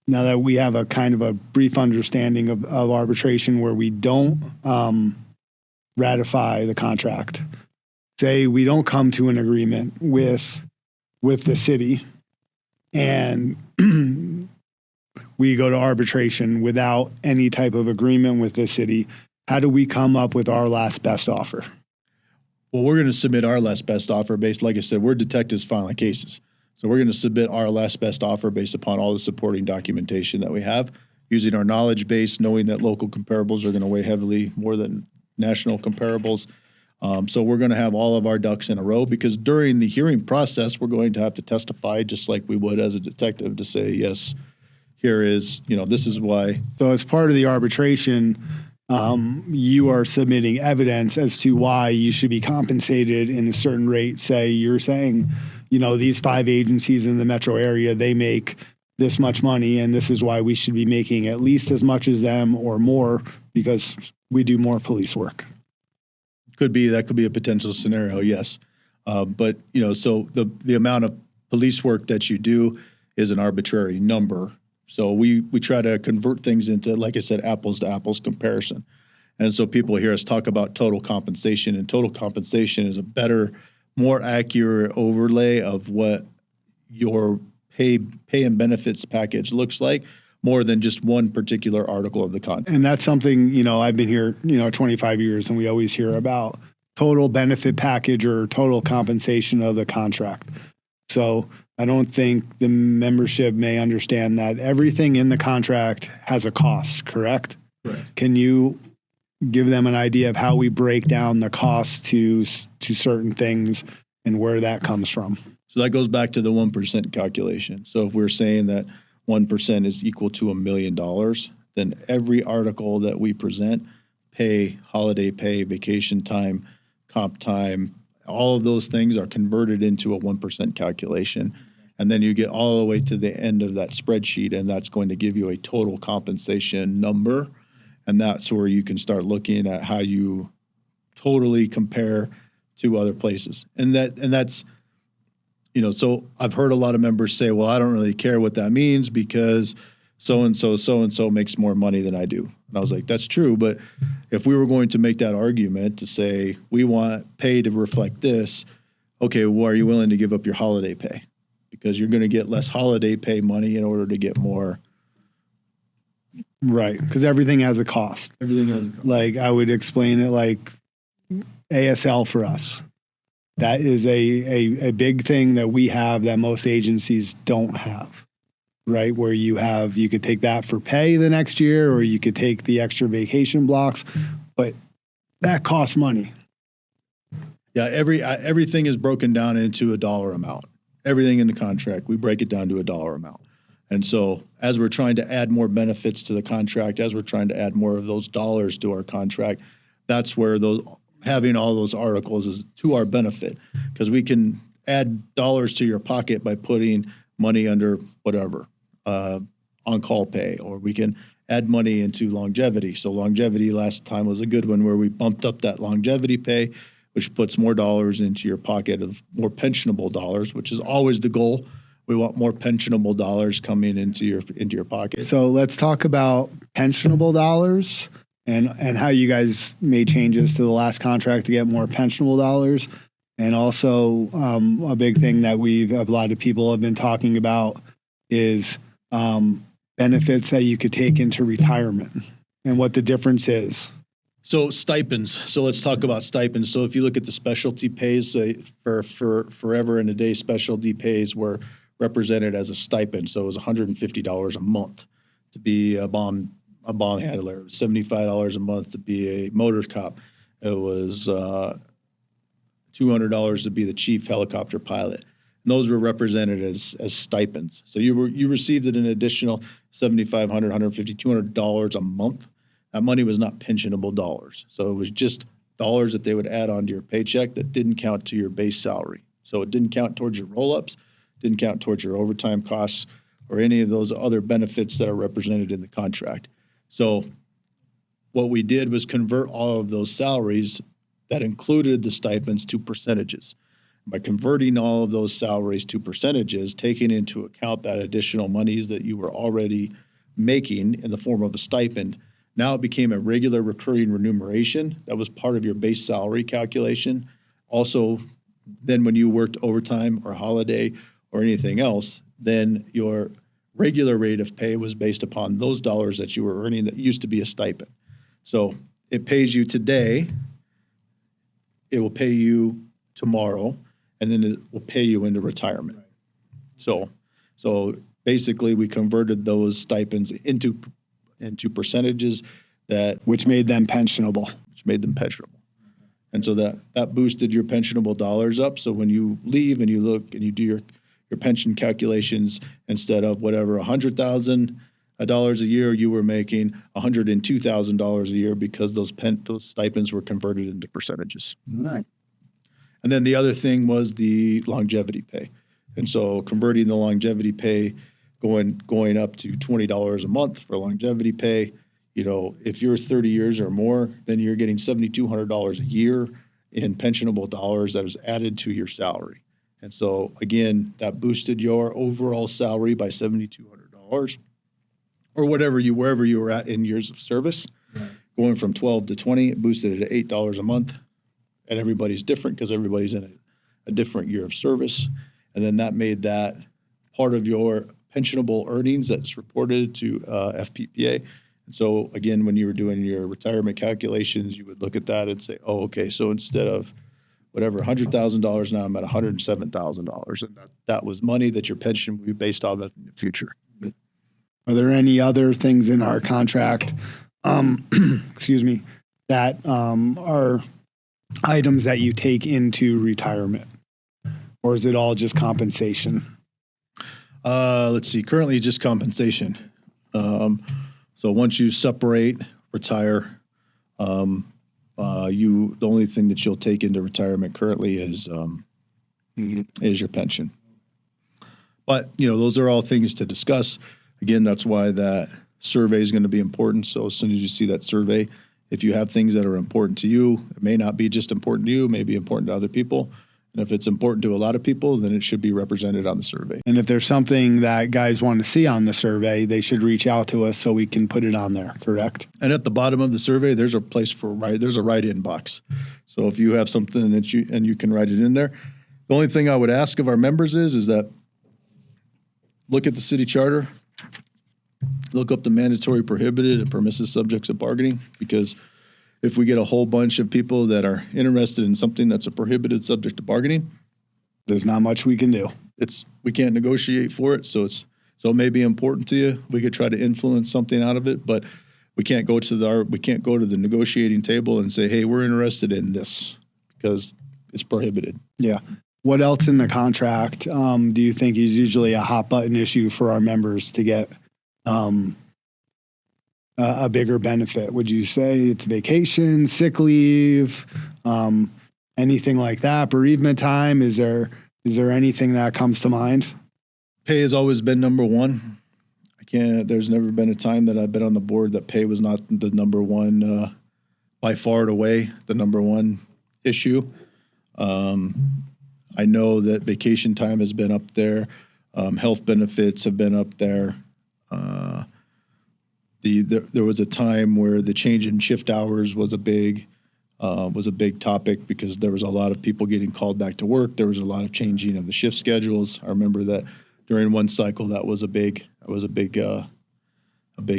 now that we have a kind of a brief understanding of arbitration where we don't ratify the contract, say we don't come to an agreement with the city and we go to arbitration without any type of agreement with the city, how do we come up with our last best offer? Well, we're going to submit our last best offer based, like I said, we're detectives filing cases. So we're going to submit our last best offer based upon all the supporting documentation that we have, using our knowledge base, knowing that local comparables are going to weigh heavily more than national comparables. So we're going to have all of our ducks in a row because during the hearing process, we're going to have to testify just like we would as a detective to say, yes, here is, this is why. So as part of the arbitration, you are submitting evidence as to why you should be compensated in a certain rate. Say you're saying these 5 agencies in the metro area, they make this much money, and this is why we should be making at least as much as them or more because we do more police work. That could be a potential scenario, yes. But so the amount of police work that you do is an arbitrary number. So we try to convert things into, like I said, apples to apples comparison. And so people hear us talk about total compensation, and total compensation is a better, more accurate overlay of what your pay and benefits package looks like, more than just one particular article of the contract. And that's something, I've been here, 25 years, and we always hear about total benefit package or total compensation of the contract. So I don't think the membership may understand that everything in the contract has a cost, correct? Correct. Can you give them an idea of how we break down the cost to certain things and where that comes from? So that goes back to the 1% calculation. So if we're saying that 1% is equal to $1 million, then every article that we present, pay, holiday pay, vacation time, comp time, all of those things are converted into a 1% calculation. And then you get all the way to the end of that spreadsheet, and that's going to give you a total compensation number. And that's where you can start looking at how you totally compare to other places. And that's, so I've heard a lot of members say, well, I don't really care what that means because so-and-so makes more money than I do. And I was like, that's true. But if we were going to make that argument to say, we want pay to reflect this, okay, well, are you willing to give up your holiday pay? Because you're going to get less holiday pay money in order to get more. Right, because everything has a cost. Everything has a cost. Like I would explain it like ASL for us. That is a big thing that we have that most agencies don't have, right? Where you could take that for pay the next year, or you could take the extra vacation blocks, but that costs money. Yeah, everything is broken down into a dollar amount. Everything in the contract, we break it down to a dollar amount. And so as we're trying to add more benefits to the contract, as we're trying to add more of those dollars to our contract, that's where having all those articles is to our benefit, because we can add dollars to your pocket by putting money under whatever, on-call pay, or we can add money into longevity. So longevity last time was a good one where we bumped up that longevity pay, which puts more dollars into your pocket of more pensionable dollars, which is always the goal. We want more pensionable dollars coming into your pocket. So let's talk about pensionable dollars and how you guys made changes to the last contract to get more pensionable dollars. And also a big thing that a lot of people have been talking about is benefits that you could take into retirement and what the difference is. So stipends. So let's talk about stipends. So if you look at the specialty pays for forever and a day, specialty pays were represented as a stipend. So it was $150 a month to be a bond handler. It was $75 a month to be a motor cop. It was $200 to be the chief helicopter pilot. And those were represented as stipends. So you received an additional $7,500, $150, $200 a month. That money was not pensionable dollars. So it was just dollars that they would add onto your paycheck that didn't count to your base salary. So it didn't count towards your roll-ups, didn't count towards your overtime costs, or any of those other benefits that are represented in the contract. So what we did was convert all of those salaries that included the stipends to percentages. By converting all of those salaries to percentages, taking into account that additional monies that you were already making in the form of a stipend, now it became a regular recurring remuneration that was part of your base salary calculation. Also, then when you worked overtime or holiday or anything else, then your regular rate of pay was based upon those dollars that you were earning that used to be a stipend. So it pays you today, it will pay you tomorrow, and then it will pay you into retirement. So basically we converted those stipends into percentages which made them pensionable. And so that boosted your pensionable dollars up. So when you leave and you look and you do your pension calculations, instead of whatever $100,000 a year, you were making $102,000 a year because those stipends were converted into percentages. Right. And then the other thing was the longevity pay. And so converting the longevity pay, going up to $20 a month for longevity pay, if you're 30 years or more, then you're getting $7,200 a year in pensionable dollars that is added to your salary. And so again, that boosted your overall salary by $7,200 or wherever you were at in years of service. Right. Going from 12 to 20, it boosted it to $8 a month. And everybody's different because everybody's in a different year of service. And then that made that part of your pensionable earnings that's reported to FPPA. And so again, when you were doing your retirement calculations, you would look at that and say, oh, okay, so instead of whatever, $100,000, now I'm at $107,000. And that was money that your pension would be based on in the future. Are there any other things in our contract, excuse me, that are items that you take into retirement? Or is it all just compensation? Let's see, currently just compensation. So once you separate, retire, the only thing that you'll take into retirement currently is your pension. But, those are all things to discuss. Again, that's why that survey is going to be important. So as soon as you see that survey, if you have things that are important to you, it may not be just important to you, it may be important to other people. And if it's important to a lot of people, then it should be represented on the survey. And if there's something that guys want to see on the survey, they should reach out to us so we can put it on there, correct? And at the bottom of the survey, there's a place there's a write-in box. So if you have something that you can write it in there. The only thing I would ask of our members is that look at the city charter, look up the mandatory, prohibited, and permissive subjects of bargaining, because if we get a whole bunch of people that are interested in something that's a prohibited subject of bargaining, there's not much we can do. We can't negotiate for it, so it may be important to you. We could try to influence something out of it, but we can't go to the negotiating table and say, hey, we're interested in this, because it's prohibited. Yeah. What else in the contract do you think is usually a hot button issue for our members to get a bigger benefit? Would you say it's vacation, sick leave, anything like that, bereavement time? Is there anything that comes to mind? Pay has always been number one. There's never been a time that I've been on the board that pay was not the number one, by far and away, the number one issue. I know that vacation time has been up there. Health benefits have been up there. There was a time where the change in shift hours was a big topic because there was a lot of people getting called back to work. There was a lot of changing of the shift schedules. I remember that during one cycle that was a big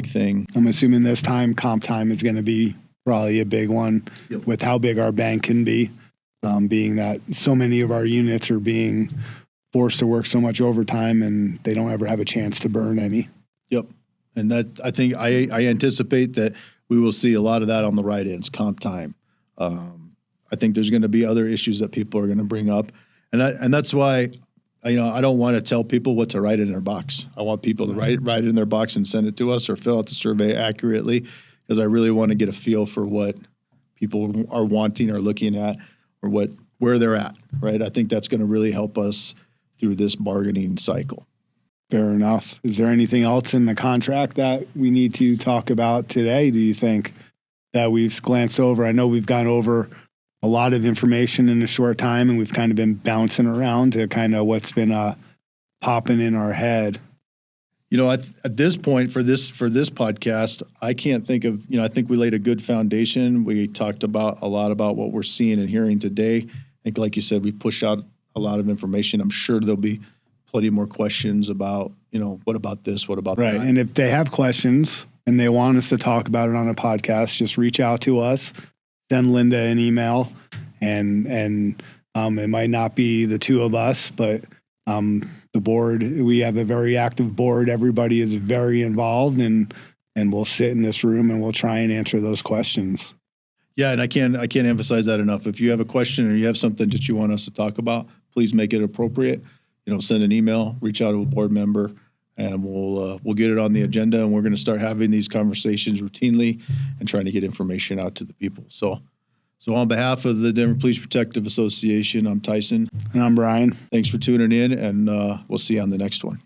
thing. I'm assuming this time comp time is going to be probably a big one. Yep. With how big our bank can be, being that so many of our units are being forced to work so much overtime and they don't ever have a chance to burn any. Yep. And that I think I anticipate that we will see a lot of that on the write-ins, comp time. I think there's going to be other issues that people are going to bring up, and that's why I don't want to tell people what to write in their box. I want people to write it in their box and send it to us or fill out the survey accurately, because I really want to get a feel for what people are wanting or looking at or where they're at. Right. I think that's going to really help us through this bargaining cycle. Fair enough. Is there anything else in the contract that we need to talk about today, do you think, that we've glanced over? I know we've gone over a lot of information in a short time, and we've kind of been bouncing around to kind of what's been popping in our head. At this point for this podcast, I can't think of, I think we laid a good foundation. We talked a lot about what we're seeing and hearing today. I think, like you said, we pushed out a lot of information. I'm sure there'll be plenty more questions about, what about this? What about that? Right. And if they have questions and they want us to talk about it on a podcast, just reach out to us, send Linda an email, and it might not be the two of us, but the board, we have a very active board. Everybody is very involved, and we'll sit in this room and we'll try and answer those questions. Yeah. And I can't emphasize that enough. If you have a question or you have something that you want us to talk about, please make it appropriate. Send an email, reach out to a board member, and we'll get it on the agenda. And we're going to start having these conversations routinely and trying to get information out to the people. So So on behalf of the Denver Police Protective Association, I'm Tyson. And I'm Brian. Thanks for tuning in, and we'll see you on the next one.